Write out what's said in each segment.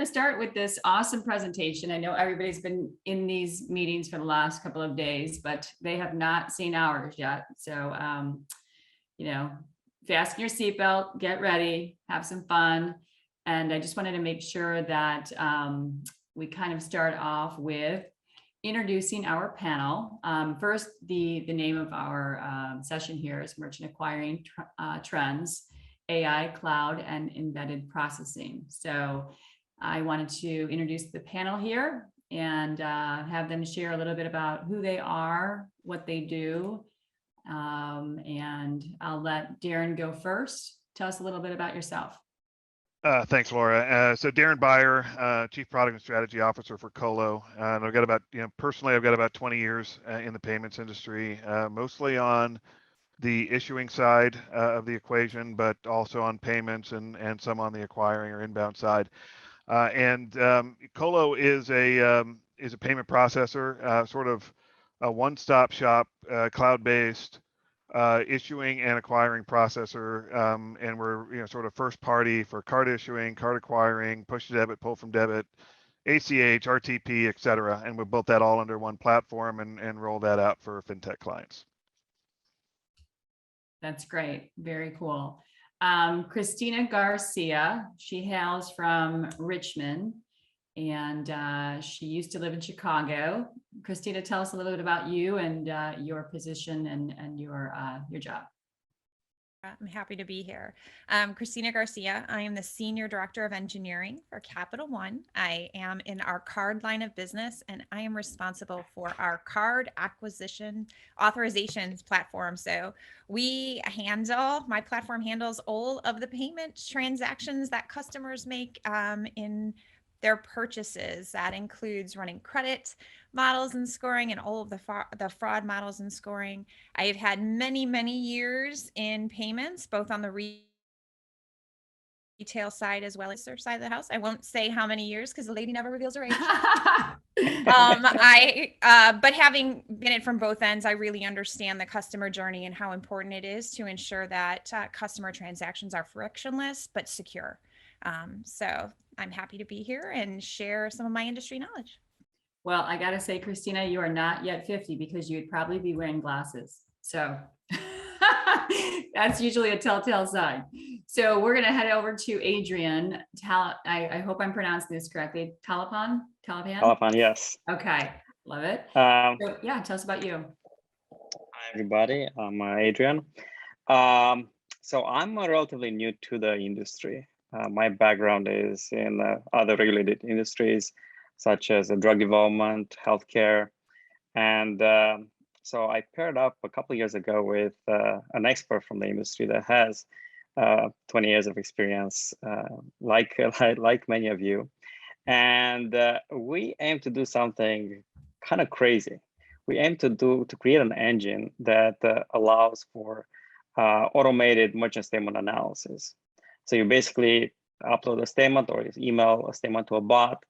going to start with this awesome presentation. I know everybody's been in these meetings for the last couple of days, but they have not seen ours yet. So, fasten your seatbelt, get ready, have some fun. And I just wanted to make sure that we kind of start off with introducing our panel. First, the name of our session here is Merchant Acquiring Trends, AI, Cloud, and Embedded Processing. So I wanted to introduce the panel here and have them share a little bit about who they are, what they do. And I'll let Darren go first. Tell us a little bit about yourself. Thanks, Laura. So Darren Beyer, Chief Product and Strategy Officer for Colo. And I've got about, personally, I've got about 20 years in the payments industry, mostly on the issuing side of the equation, but also on payments and some on the acquiring or inbound side. Colo is a payment processor, sort of a one-stop shop, cloud-based issuing and acquiring processor, and we're sort of first party for card issuing, card acquiring, push to debit, pull from debit, ACH, RTP, et cetera. And we built that all under one platform and roll that out for fintech clients. That's great. Very cool. Christina Garcia, she hails from Richmond and she used to live in Chicago. Christina, tell us a little bit about you and your position and your job. I'm happy to be here. Christina Garcia. I am the Senior Director of Engineering for Capital One. I am in our card line of business, and I am responsible for our card acquisition authorizations platform. So my platform handles all of the payment transactions that customers make in their purchases. That includes running credit models and scoring and all of the fraud models and scoring. I have had many, many years in payments, both on the retail side as well as their side of the house. I won't say how many years because the lady never reveals her age. But having been it from both ends, I really understand the customer journey and how important it is to ensure that customer transactions are frictionless but secure. So I'm happy to be here and share some of my industry knowledge. Well, I got to say, Christina, you are not yet 50 because you'd probably be wearing glasses. So that's usually a telltale sign. So we're going to head over to Adrian. I hope I'm pronouncing this correctly. Talapan, yes. Okay, love it. So, yeah, tell us about you. Hi, everybody. I'm Adrian. So I'm relatively new to the industry. My background is in other regulated industries, such as drug development, healthcare. And so I paired up a couple of years ago with an expert from the industry that has 20 years of experience, like many of you. And we aim to do something kind of crazy. We aim to create an engine that allows for automated merchant statement analysis. So you basically upload a statement or email a statement to a bot,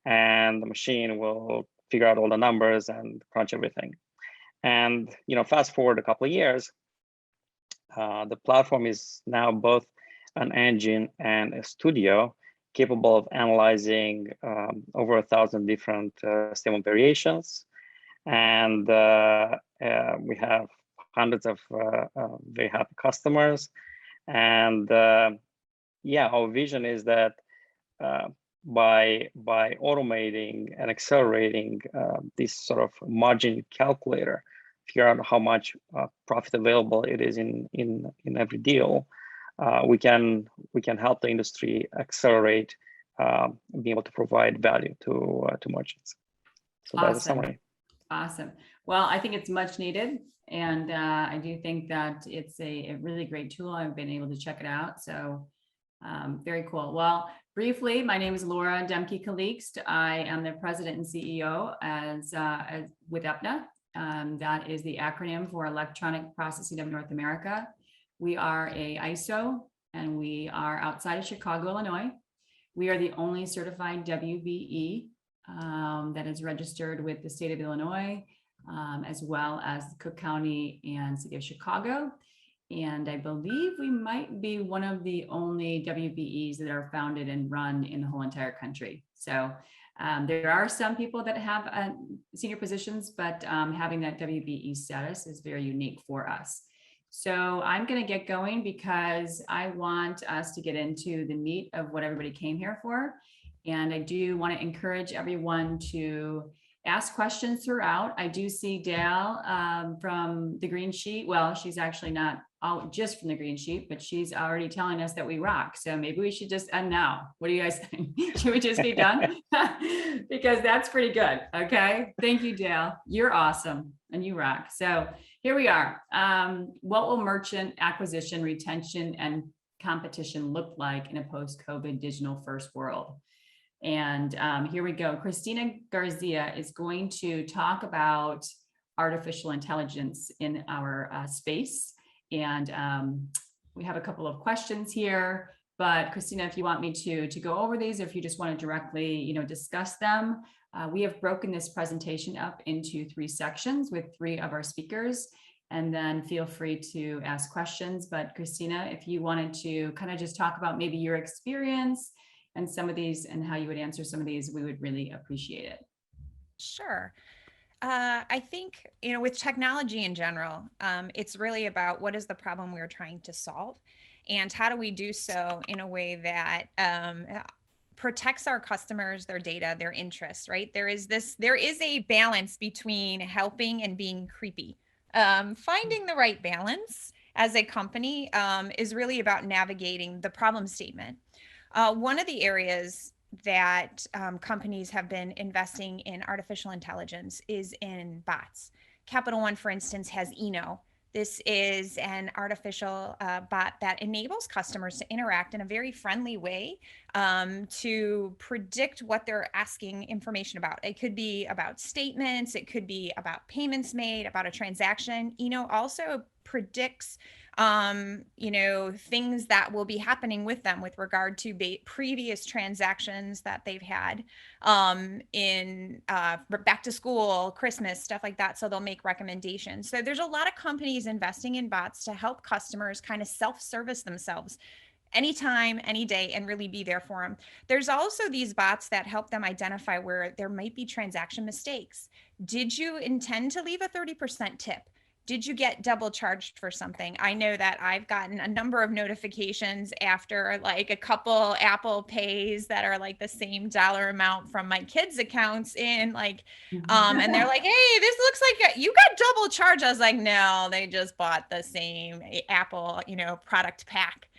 and the machine will figure out all the numbers and crunch everything. And fast forward a couple of years, the platform is now both an engine and a studio capable of analyzing over 1,000 different statement variations. And we have hundreds of very happy customers. And our vision is that by automating and accelerating this sort of margin calculator, figure out how much profit available it is in every deal, we can help the industry accelerate being able to provide value to merchants. So Awesome. That's a summary. Awesome. Well, I think it's much needed. And I do think that it's a really great tool. I've been able to check it out. So very cool. Well, briefly, my name is Laura Demke-Kalikst. I am the president and CEO as with EPNA. That is the acronym for Electronic Processing of North America. We are a ISO and we are outside of Chicago, Illinois. We are the only certified WBE that is registered with the state of Illinois, as well as Cook County and City of Chicago. And I believe we might be one of the only WBEs that are founded and run in the whole entire country. So there are some people that have senior positions, but having that WBE status is very unique for us. So I'm going to get going because I want us to get into the meat of what everybody came here for. And I do want to encourage everyone to ask questions throughout. I do see Dale from the Green Sheet. Well, she's actually not just from the Green Sheet, but she's already telling us that we rock. So maybe we should just end now. What do you guys think? Should we just be done? Because that's pretty good. Okay. Thank you, Dale. You're awesome and you rock. So here we are. What will merchant acquisition, retention, and competition look like in a post-COVID digital first world? And here we go. Christina Garcia is going to talk about artificial intelligence in our space. And we have a couple of questions here, but Christina, if you want me to go over these, or if you just want to directly, discuss them, we have broken this presentation up into 3 sections with 3 of our speakers, and then feel free to ask questions. But Christina, if you wanted to kind of just talk about maybe your experience and some of these and how you would answer some of these, we would really appreciate it. Sure. I think, with technology in general, it's really about what is the problem we're trying to solve and how do we do so in a way that protects our customers, their data, their interests, right? There is a balance between helping and being creepy. Finding the right balance as a company is really about navigating the problem statement. One of the areas that companies have been investing in artificial intelligence is in bots. Capital One, for instance, has Eno. This is an artificial bot that enables customers to interact in a very friendly way to predict what they're asking information about. It could be about statements, it could be about payments made, about a transaction. Eno also predicts things that will be happening with them with regard to previous transactions that they've had in back to school, Christmas, stuff like that. So they'll make recommendations. So there's a lot of companies investing in bots to help customers kind of self-service themselves anytime, any day, and really be there for them. There's also these bots that help them identify where there might be transaction mistakes. Did you intend to leave a 30% tip? Did you get double charged for something? I know that I've gotten a number of notifications after like a couple Apple Pays that are like the same dollar amount from my kids' accounts in and they're like, hey, this looks like you got double charged. I was like, no, they just bought the same Apple, product pack.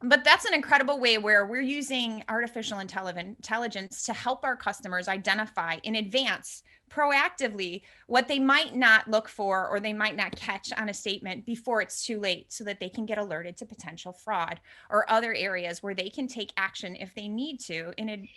But that's an incredible way where we're using artificial intelligence to help our customers identify in advance proactively what they might not look for or they might not catch on a statement before it's too late, so that they can get alerted to potential fraud or other areas where they can take action if they need to in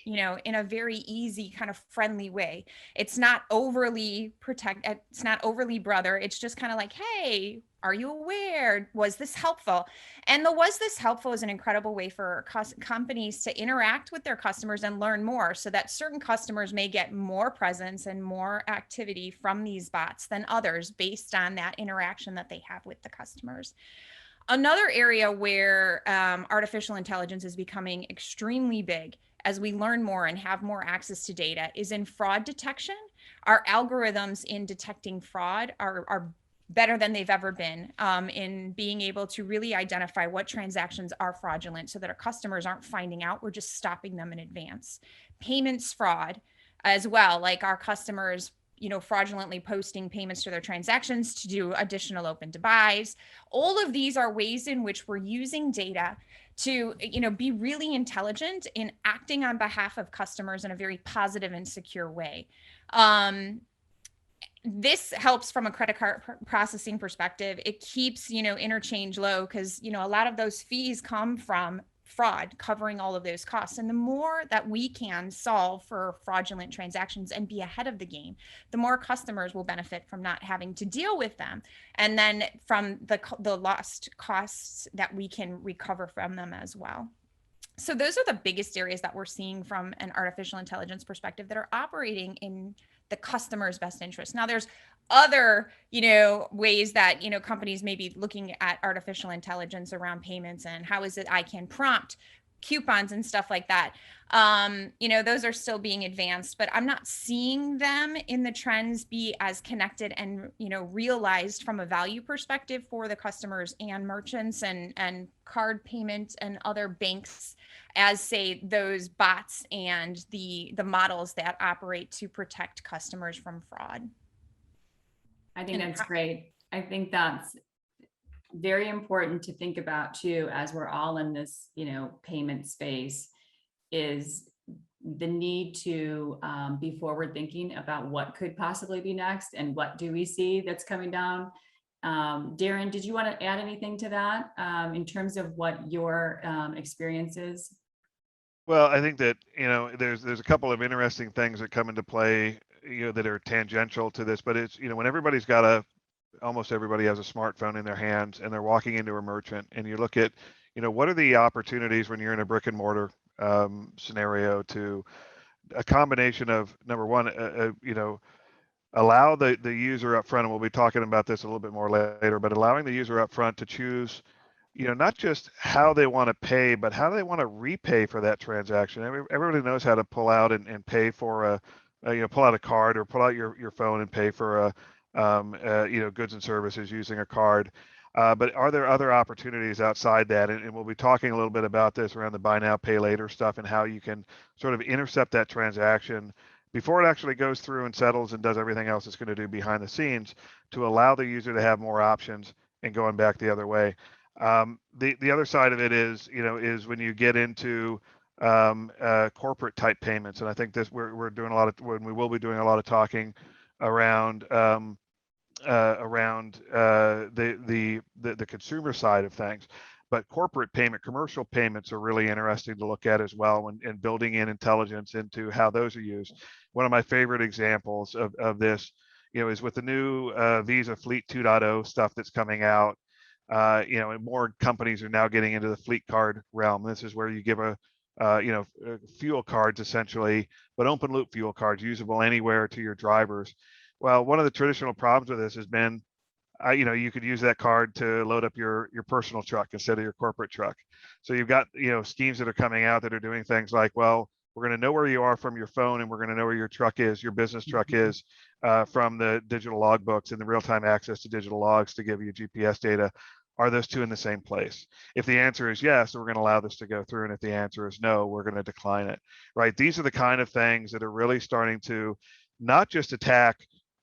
a very easy kind of friendly way. It's not overly it's not overly brother. It's just kind of like, hey, are you aware? Was this helpful? And the was this helpful is an incredible way for companies to interact with their customers and learn more, so that certain customers may get more presence and more activity from these bots than others based on that interaction that they have with the customers. Another area where artificial intelligence is becoming extremely big as we learn more and have more access to data is in fraud detection. Our algorithms in detecting fraud are better than they've ever been in being able to really identify what transactions are fraudulent so that our customers aren't finding out. We're just stopping them in advance. Payments fraud as well, like our customers, fraudulently posting payments to their transactions to do additional open to buys. All of these are ways in which we're using data to, be really intelligent in acting on behalf of customers in a very positive and secure way. This helps from a credit card processing perspective. It keeps, interchange low because, a lot of those fees come from fraud covering all of those costs. And the more that we can solve for fraudulent transactions and be ahead of the game, the more customers will benefit from not having to deal with them. And then from the lost costs that we can recover from them as well. So those are the biggest areas that we're seeing from an artificial intelligence perspective that are operating in the customer's best interest. Now, there's other, ways that, companies may be looking at artificial intelligence around payments and how is it I can prompt coupons and stuff like that. Those are still being advanced, but I'm not seeing them in the trends be as connected and, realized from a value perspective for the customers and merchants and card payments and other banks as, say, those bots and the models that operate to protect customers from fraud. I think And that's great. I think that's very important to think about too, as we're all in this, payment space, is the need to be forward thinking about what could possibly be next and what do we see that's coming down. Darren, did you want to add anything to that in terms of what your experience is? Well, I think that, there's a couple of interesting things that come into play, that are tangential to this, but it's, when almost everybody has a smartphone in their hands and they're walking into a merchant and you look at, what are the opportunities when you're in a brick and mortar scenario to a combination of, number one, allow the user up front, and we'll be talking about this a little bit more later, but allowing the user up front to choose, not just how they want to pay, but how they want to repay for that transaction. Everybody knows how to pull out and pay for pull out a card or pull out your phone and pay for goods and services using a card. But are there other opportunities outside that? And we'll be talking a little bit about this around the buy now, pay later stuff and how you can sort of intercept that transaction before it actually goes through and settles and does everything else it's going to do behind the scenes to allow the user to have more options and going back the other way. The other side of it is, is when you get into corporate type payments. And I think we're doing we will be doing a lot of talking around the consumer side of things, but corporate payment, commercial payments are really interesting to look at as well, and building in intelligence into how those are used. One of my favorite examples of this, is with the new Visa Fleet 2.0 stuff that's coming out. And more companies are now getting into the fleet card realm. This is where you give fuel cards essentially, but open loop fuel cards usable anywhere to your drivers. Well, one of the traditional problems with this has been, you could use that card to load up your personal truck instead of your corporate truck. So you've got, schemes that are coming out that are doing things like, well, we're going to know where you are from your phone, and we're going to know where your truck is, your business truck is, from the digital logbooks and the real-time access to digital logs to give you GPS data. Are those two in the same place? If the answer is yes, we're going to allow this to go through. And if the answer is no, we're going to decline it, right? These are the kind of things that are really starting to not just attack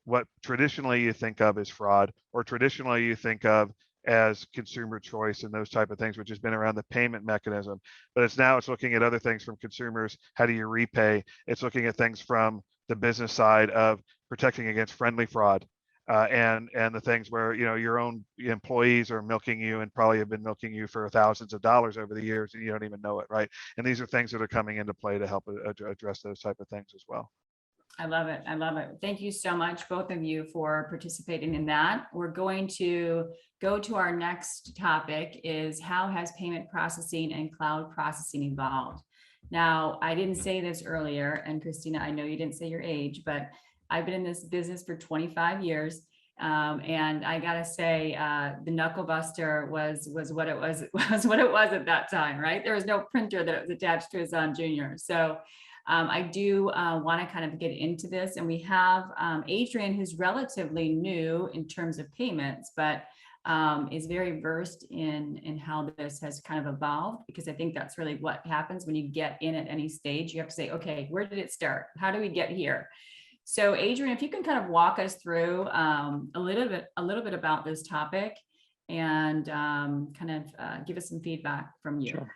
what traditionally you think of as fraud, or traditionally you think of as consumer choice and those type of things, which has been around the payment mechanism. But it's looking at other things from consumers. How do you repay? It's looking at things from the business side of protecting against friendly fraud. And the things where, your own employees are milking you and probably have been milking you for thousands of dollars over the years and you don't even know it, right? And these are things that are coming into play to help address those type of things as well. I love it. I love it. Thank you so much, both of you, for participating in that. We're going to go to our next topic, is how has payment processing and cloud processing evolved? Now, I didn't say this earlier, and Christina, I know you didn't say your age, but I've been in this business for 25 years. And I gotta say, the knuckle buster was what it was at that time, right? There was no printer that was attached to a Zahn Jr. So I do want to kind of get into this, and we have Adrian, who's relatively new in terms of payments, but is very versed in how this has kind of evolved, because I think that's really what happens when you get in at any stage. You have to say, okay, where did it start? How do we get here? So Adrian, if you can kind of walk us through a little bit about this topic, and kind of give us some feedback from you.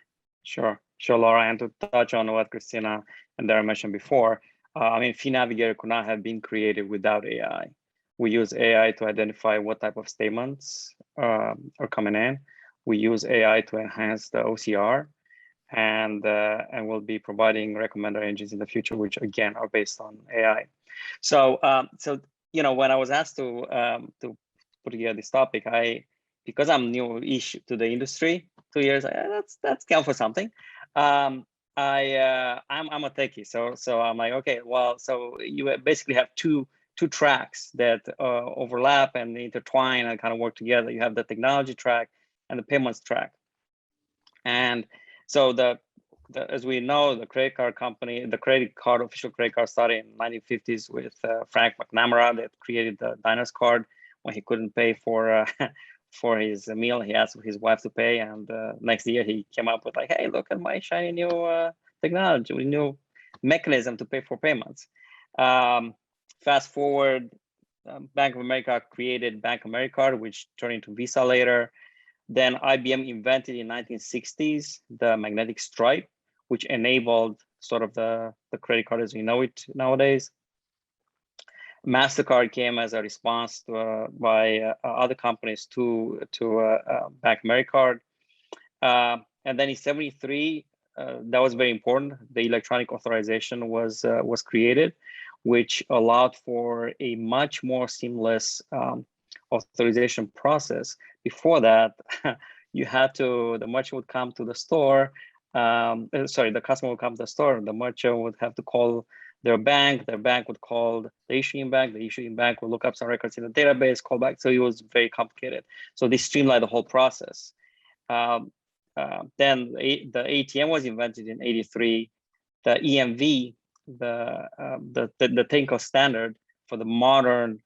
Sure, Laura. And to touch on what Christina and Darren mentioned before, Fee Navigator could not have been created without AI. We use AI to identify what type of statements are coming in. We use AI to enhance the OCR, and we'll be providing recommender engines in the future, which again are based on AI. So when I was asked to put together this topic, because I'm new-ish to the industry, 2 years, that's count for something. I'm a techie, so I'm like, okay, well, so you basically have two two tracks that overlap and intertwine and kind of work together. You have the technology track and the payments track. And so as we know, the credit card company, the official credit card started in the 1950s with Frank McNamara that created the Diners card. When he couldn't pay for for his meal, he asked his wife to pay, and next year he came up with like, hey, look at my shiny new technology, new mechanism to pay for payments. Fast forward, Bank of America created Bank Americard, which turned into Visa later. Then IBM invented in 1960s the magnetic stripe, which enabled sort of the credit card as we know it nowadays. MasterCard came as a response to, by other companies to Bank Americard. And then in 73, that was very important. The electronic authorization was created, which allowed for a much more seamless authorization process. Before that, you had to, the merchant would come to the store, the customer would come to the store, the merchant would have to call their bank would call the issuing bank would look up some records in the database, call back. So it was very complicated. So this streamlined the whole process. Then the ATM was invented in 83. The EMV, the technical standard for the modern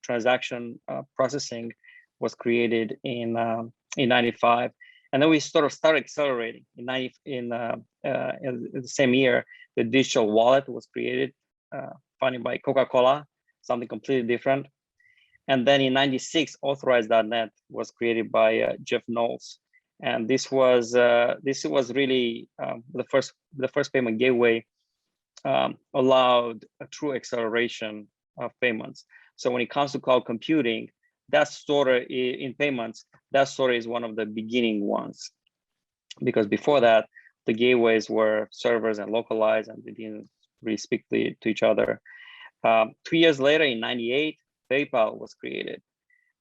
transaction processing was created in 95. And then we sort of started accelerating in the same year. The digital wallet was created, funded by Coca-Cola, something completely different. And then in 96, Authorize.net was created by Jeff Knowles. And this was really the first payment gateway allowed a true acceleration of payments. So when it comes to cloud computing, that sort of in payments, that sort of is one of the beginning ones, because before that, the gateways were servers and localized, and they didn't really speak to each other. 2 years later, in 98, PayPal was created.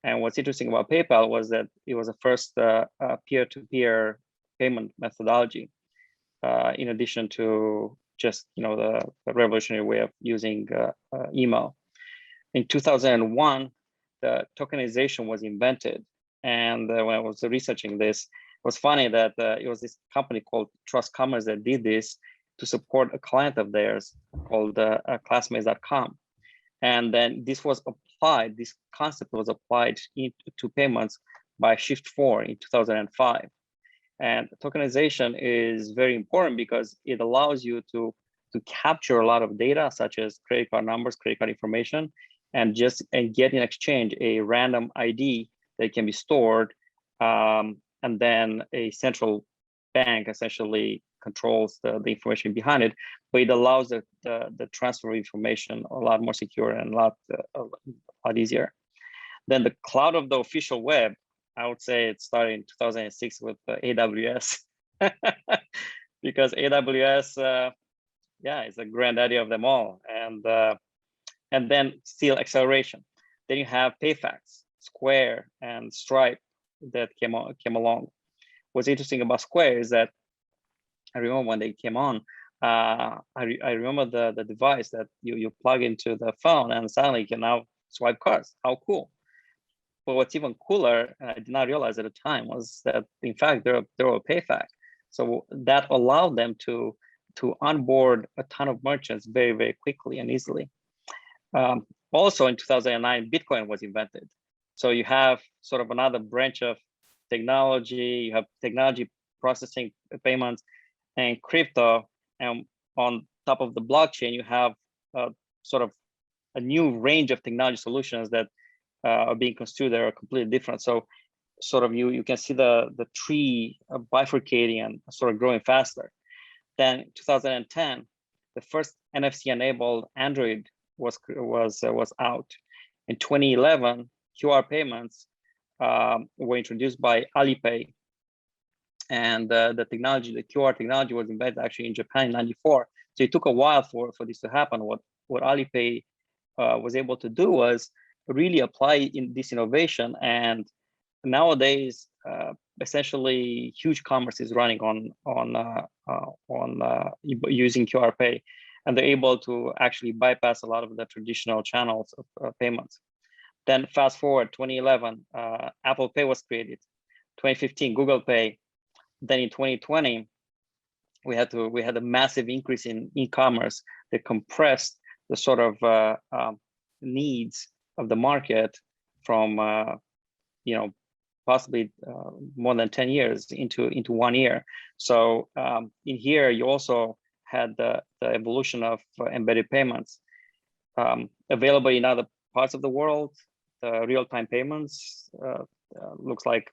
And what's interesting about PayPal was that it was the first peer-to-peer payment methodology, in addition to just the revolutionary way of using email. In 2001, the tokenization was invented. And when I was researching this, it was funny that it was this company called Trust Commerce that did this to support a client of theirs called Classmates.com. And then this concept was applied to payments by Shift4 in 2005. And tokenization is very important because it allows you to capture a lot of data, such as credit card numbers, credit card information, and get in exchange a random ID that can be stored, and then a central bank essentially controls the information behind it, but it allows the transfer of information a lot more secure and a lot easier. Then the cloud of the official web, I would say it started in 2006 with AWS, because AWS, is the granddaddy of them all, and then still acceleration. Then you have PayFac, Square, and Stripe that came along. What's interesting about Square is that I remember when they came on, I remember the device that you plug into the phone and suddenly you can now swipe cards. How cool. But what's even cooler, and I did not realize at the time, was that in fact they were a PayFac. So that allowed them to onboard a ton of merchants very, very quickly and easily. Also in 2009, Bitcoin was invented. So you have sort of another branch of technology. You have technology processing payments and crypto, and on top of the blockchain, you have sort of a new range of technology solutions that are being construed that are completely different. So sort of you can see the tree bifurcating and sort of growing faster. Then 2010, the first NFC-enabled Android was out. In 2011, QR payments were introduced by Alipay, and the QR technology was invented actually in Japan in '94. So it took a while for this to happen. What Alipay was able to do was really apply this innovation, and nowadays essentially huge commerce is running on using QR Pay. and they're able to actually bypass a lot of the traditional channels of payments. Then fast forward 2011, Apple Pay was created. 2015, Google Pay. Then in 2020, we had a massive increase in e-commerce that compressed the sort of needs of the market from possibly more than 10 years into 1 year. So in here, you also had the evolution of embedded payments available in other parts of the world. The real-time payments looks like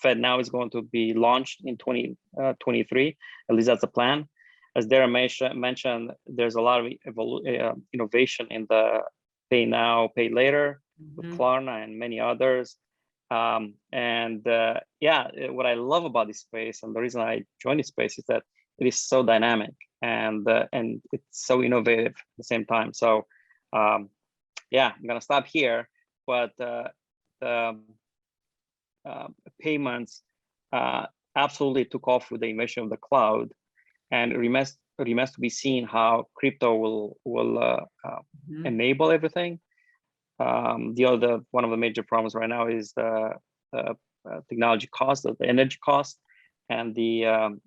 FedNow is going to be launched in 2023. At least that's the plan. As Darren mentioned, there's a lot of innovation in the pay now, pay later with Klarna and many others. Yeah, what I love about this space and the reason I joined this space is that it is so dynamic and it's so innovative at the same time. So yeah, I'm gonna stop here, but payments absolutely took off with the invention of the cloud, and it remains to be seen how crypto will enable everything. One of the major problems right now is the technology cost, the energy cost, and the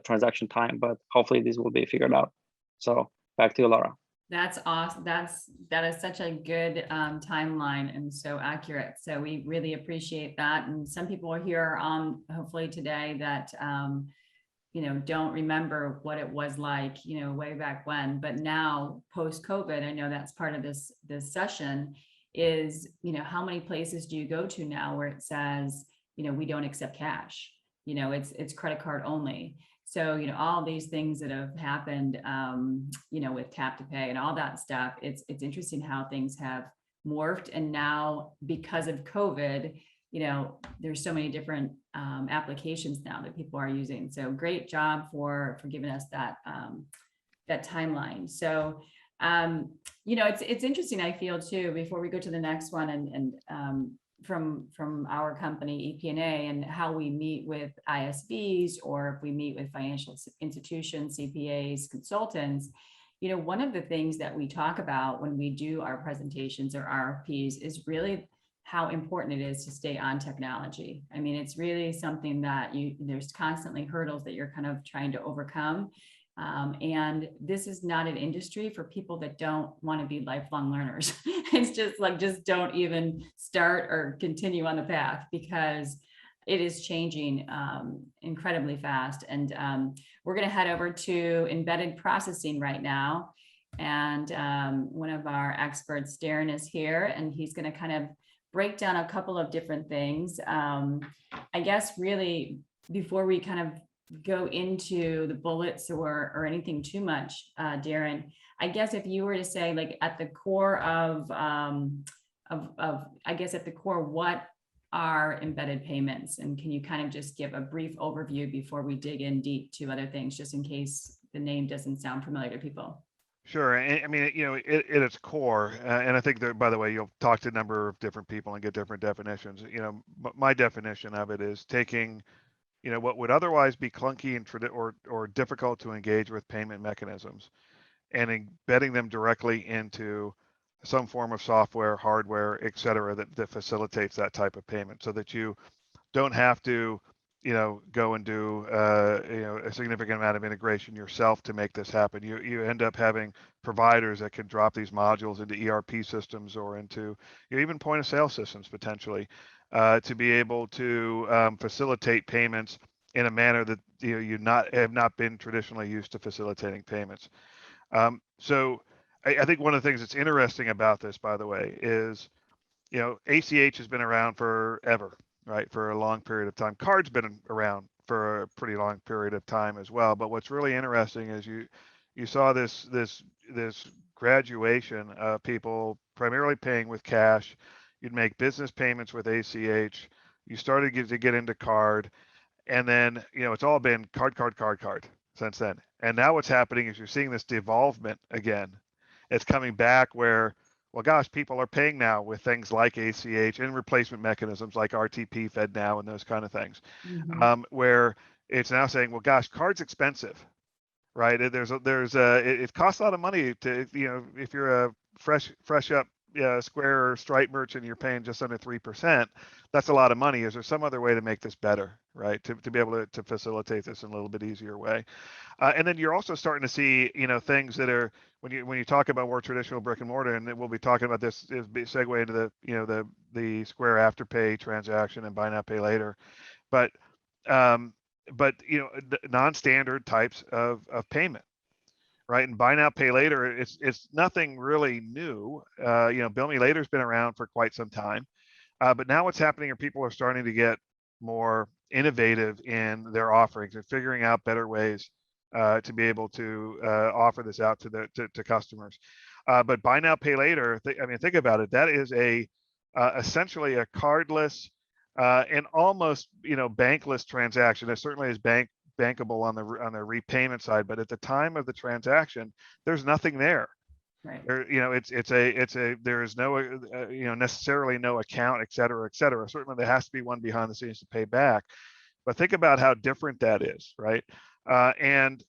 transaction time. But hopefully, this will be figured out. So back to you, Laura. That's awesome. That is such a good timeline and so accurate. So we really appreciate that. And some people are here on hopefully today that don't remember what it was like, way back when. But now post COVID, I know that's part of this session is, how many places do you go to now where it says, we don't accept cash, it's credit card only. So, all these things that have happened, with tap to pay and all that stuff, it's interesting how things have morphed. And now because of COVID, there's so many different applications now that people are using. So great job for giving us that timeline. So, it's interesting, I feel too, before we go to the next one and from our company, EPNA, and how we meet with ISVs or if we meet with financial institutions, CPAs, consultants, one of the things that we talk about when we do our presentations or RFPs is really how important it is to stay on technology. I mean, it's really something that there's constantly hurdles that you're kind of trying to overcome. And this is not an industry for people that don't want to be lifelong learners. It's just don't even start or continue on the path because it is changing incredibly fast. And we're going to head over to embedded processing right now. And one of our experts, Darren, is here, and he's going to kind of break down a couple of different things. I guess really before we kind of go into the bullets or anything too much, Darren, I guess if you were to say like at the core of what are embedded payments, and can you kind of just give a brief overview before we dig in deep to other things, just in case the name doesn't sound familiar to people? Sure. I mean, at its core, and I think that, by the way, you'll talk to a number of different people and get different definitions. My definition of it is taking what would otherwise be clunky and or difficult to engage with payment mechanisms and embedding them directly into some form of software, hardware, et cetera, that facilitates that type of payment so that you don't have to, go and do, a significant amount of integration yourself to make this happen. You end up having providers that can drop these modules into ERP systems or into even point of sale systems potentially. To be able to facilitate payments in a manner that you have not been traditionally used to facilitating payments. So I think one of the things that's interesting about this, by the way, is ACH has been around forever, right? For a long period of time. Card's been around for a pretty long period of time as well. But what's really interesting is you saw this graduation of people primarily paying with cash. You'd make business payments with ACH. You started to get into card, and then it's all been card since then. And now what's happening is you're seeing this devolvement again. It's coming back where, well, gosh, people are paying now with things like ACH and replacement mechanisms like RTP, FedNow, and those kind of things, where it's now saying, well, gosh, card's expensive. right? It costs a lot of money to, if you're a fresh up Square or Stripe merchant, you're paying just under 3%. That's a lot of money. Is there some other way to make this better, right? To be able to facilitate this in a little bit easier way. And then you're also starting to see, things that are, when you talk about more traditional brick and mortar, and we'll be talking about this is segue into the Square Afterpay transaction and buy now pay later, but non-standard types of payment, right? And buy now pay later, it's nothing really new. Bill Me Later's been around for quite some time, but now what's happening are people are starting to get more innovative in their offerings and figuring out better ways to be able to offer this out to customers. But buy now pay later, think about it. That is essentially a cardless and almost bankless transaction. It certainly is bankable on the repayment side, but at the time of the transaction, there's nothing there. Right. There is no necessarily no account, et cetera, et cetera. Certainly there has to be one behind the scenes to pay back, but think about how different that is, right? And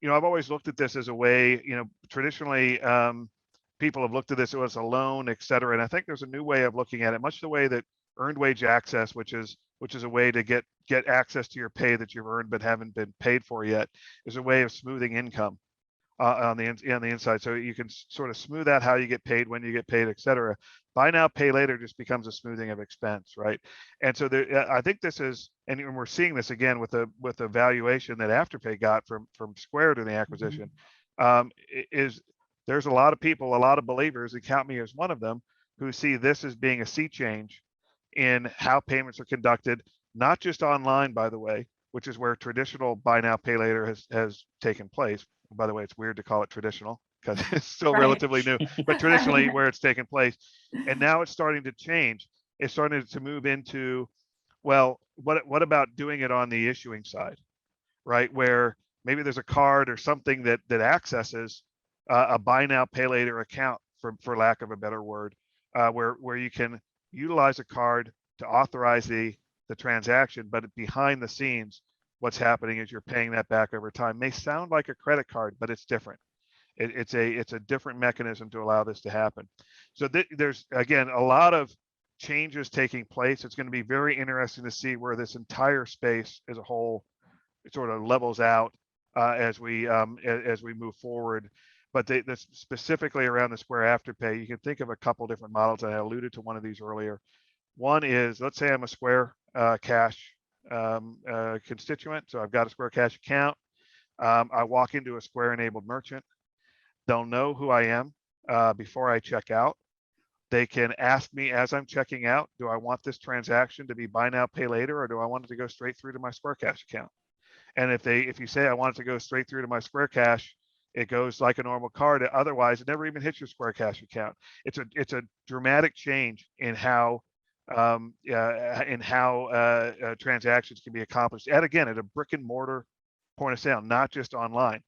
I've always looked at this as a way, traditionally people have looked at this as a loan, et cetera. And I think there's a new way of looking at it, much the way that earned wage access, which is a way to get access to your pay that you've earned but haven't been paid for yet, is a way of smoothing income on the inside. So you can sort of smooth out how you get paid, when you get paid, et cetera. Buy now, pay later just becomes a smoothing of expense, right? And so I think this is, and we're seeing this again with the valuation that Afterpay got from Square to the acquisition, is there's a lot of people, a lot of believers, and count me as one of them, who see this as being a sea change in how payments are conducted, not just online, by the way, which is where traditional buy now, pay later has taken place. By the way, it's weird to call it traditional because it's still relatively new, but traditionally where it's taken place. And now it's starting to change. It's starting to move into, well, what about doing it on the issuing side, right? Where maybe there's a card or something that accesses a buy now, pay later account, for lack of a better word, where you can utilize a card to authorize the transaction, but behind the scenes, what's happening is you're paying that back over time. May sound like a credit card, but it's different. It's a different mechanism to allow this to happen. So there's, again, a lot of changes taking place. It's going to be very interesting to see where this entire space as a whole sort of levels out as we move forward. But specifically around the Square Afterpay, you can think of a couple different models. And I alluded to one of these earlier. One is, let's say I'm a Square Cash constituent. So I've got a Square Cash account. I walk into a Square enabled merchant. They'll know who I am before I check out. They can ask me as I'm checking out, do I want this transaction to be buy now, pay later, or do I want it to go straight through to my Square Cash account? And if you say I want it to go straight through to my Square Cash, it goes like a normal card. Otherwise, it never even hits your Square Cash account. It's a dramatic change in how transactions can be accomplished. And again, at a brick and mortar point of sale, not just online.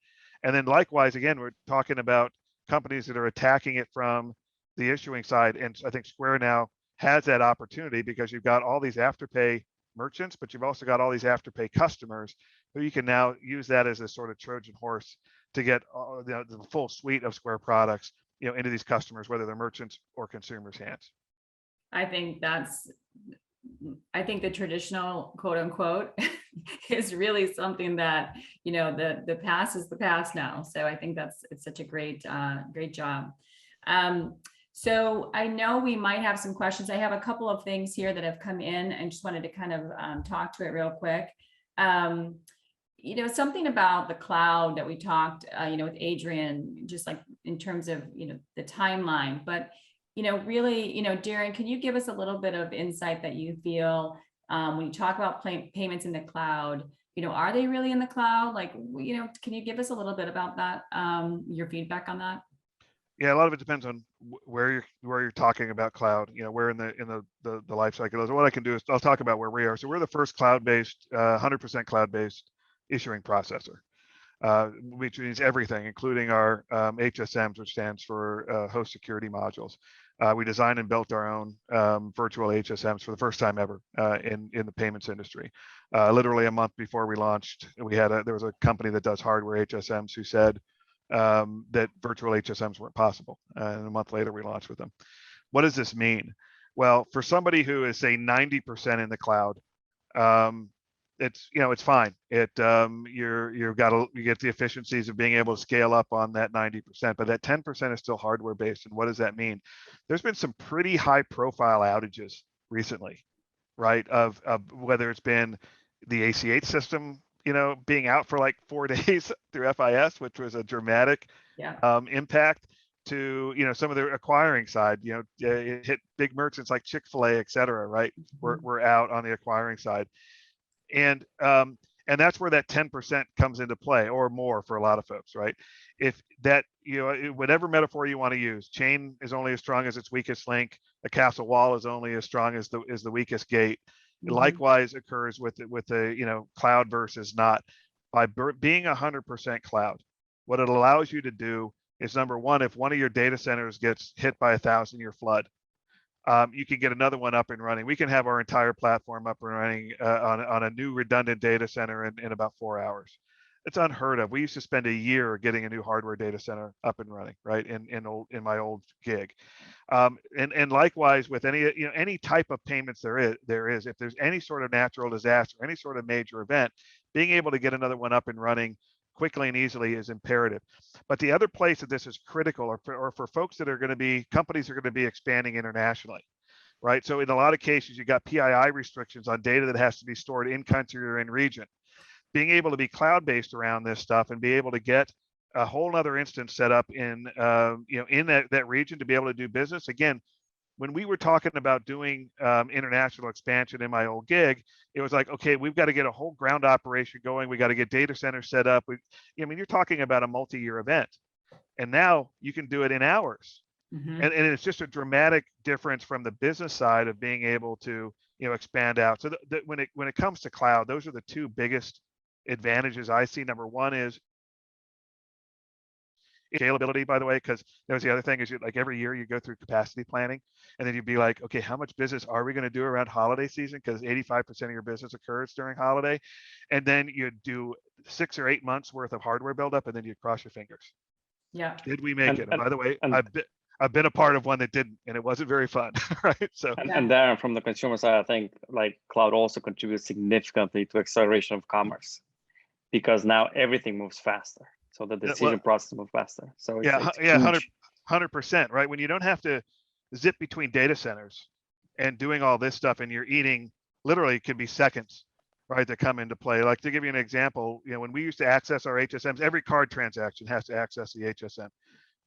And then likewise, again, we're talking about companies that are attacking it from the issuing side. And I think Square now has that opportunity because you've got all these Afterpay merchants, but you've also got all these Afterpay customers who you can now use that as a sort of Trojan horse to get the full suite of Square products, into these customers, whether they're merchants or consumers' hands. I think the traditional quote unquote is really something that, the past is the past now. So I think it's such a great job. So I know we might have some questions. I have a couple of things here that have come in and just wanted to kind of talk to it real quick. Something about the cloud that we talked, with Adrian, just like in terms of, the timeline, but really, Darren, can you give us a little bit of insight that you feel when you talk about payments in the cloud, are they really in the cloud? Like, can you give us a little bit about that, your feedback on that? Yeah, a lot of it depends on where you're talking about cloud, where in the life cycle is. What I can do is I'll talk about where we are. So we're the first cloud-based, 100% cloud-based issuing processor, which means everything, including our HSMs, which stands for host security modules. We designed and built our own virtual HSMs for the first time ever in the payments industry. Literally a month before we launched, there was a company that does hardware HSMs who said that virtual HSMs weren't possible. And a month later, we launched with them. What does this mean? Well, for somebody who is, say, 90% in the cloud, it's fine. You get the efficiencies of being able to scale up on that 90%, but that 10% is still hardware based. And what does that mean? There's been some pretty high profile outages recently, right? Of whether it's been the ACH system, being out for like 4 days through FIS, which was a dramatic impact, to some of the acquiring side. It hit big merchants like Chick-fil-A, et cetera, right? We're out on the acquiring side. And that's where that 10% comes into play, or more for a lot of folks, right? If that, whatever metaphor you want to use, chain is only as strong as its weakest link. A castle wall is only as strong as the weakest gate. Likewise occurs with the cloud versus not. By being 100% cloud, what it allows you to do is, number one, if one of your data centers gets hit by a 1,000-year flood, you can get another one up and running. We can have our entire platform up and running on a new redundant data center in about 4 hours. It's unheard of. We used to spend a year getting a new hardware data center up and running, right? In my old gig. And likewise with any type of payments there is, if there's any sort of natural disaster, any sort of major event, being able to get another one up and running quickly and easily is imperative. But the other place that this is critical, or for folks that are going to be, companies are going to be expanding internationally, right? So in a lot of cases, you got PII restrictions on data that has to be stored in country or in region. Being able to be cloud-based around this stuff and be able to get a whole nother instance set up in in that region to be able to do business. Again, when we were talking about doing international expansion in my old gig, it was like, okay, we've got to get a whole ground operation going. We got to get data centers set up. You're talking about a multi-year event, and now you can do it in hours. And it's just a dramatic difference from the business side of being able to expand out. So when it comes to cloud, those are the two biggest advantages I see. Number one is scalability, by the way, because that was the other thing, is like every year you go through capacity planning, and then you'd be like, okay, how much business are we going to do around holiday season? Because 85% of your business occurs during holiday. And then you do 6 or 8 months worth of hardware buildup, and then you cross your fingers. Yeah. Did we make it? And by the way, I've been a part of one that didn't, and it wasn't very fun, right? So and then from the consumer side, I think like cloud also contributes significantly to acceleration of commerce, because now everything moves faster. So the decision process moves faster. So it's 100%, right? When you don't have to zip between data centers and doing all this stuff, and you're eating, literally it could be seconds, right, that come into play. Like, to give you an example, when we used to access our HSMs, every card transaction has to access the HSM.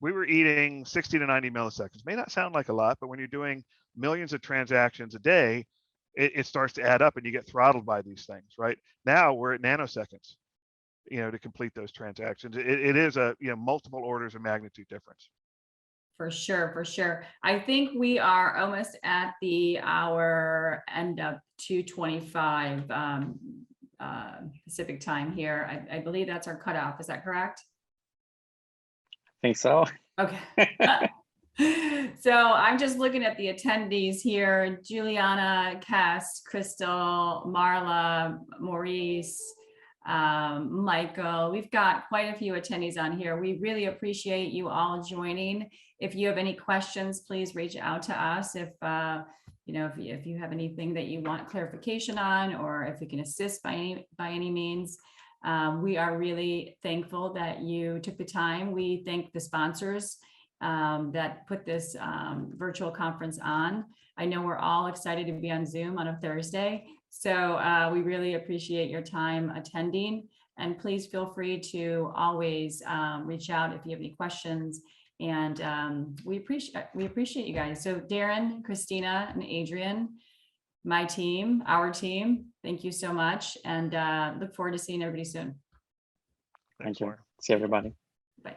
We were eating 60 to 90 milliseconds. May not sound like a lot, but when you're doing millions of transactions a day, it starts to add up, and you get throttled by these things, right? Now we're at nanoseconds, to complete those transactions. It is a multiple orders of magnitude difference. For sure. I think we are almost at the hour end of 2:25 Pacific time here. I believe that's our cutoff. Is that correct? I think so. Okay. So I'm just looking at the attendees here: Juliana, Cass, Crystal, Marla, Maurice, Michael. We've got quite a few attendees on here. We really appreciate you all joining. If you have any questions, please reach out to us. If you have anything that you want clarification on, or if we can assist by any means. We are really thankful that you took the time. We thank the sponsors that put this virtual conference on. I know we're all excited to be on Zoom on a Thursday. So we really appreciate your time attending, and please feel free to always reach out if you have any questions. And we appreciate you guys. So Darren, Christina, and Adrian, our team, thank you so much, and look forward to seeing everybody soon. Thank you. See everybody. Bye.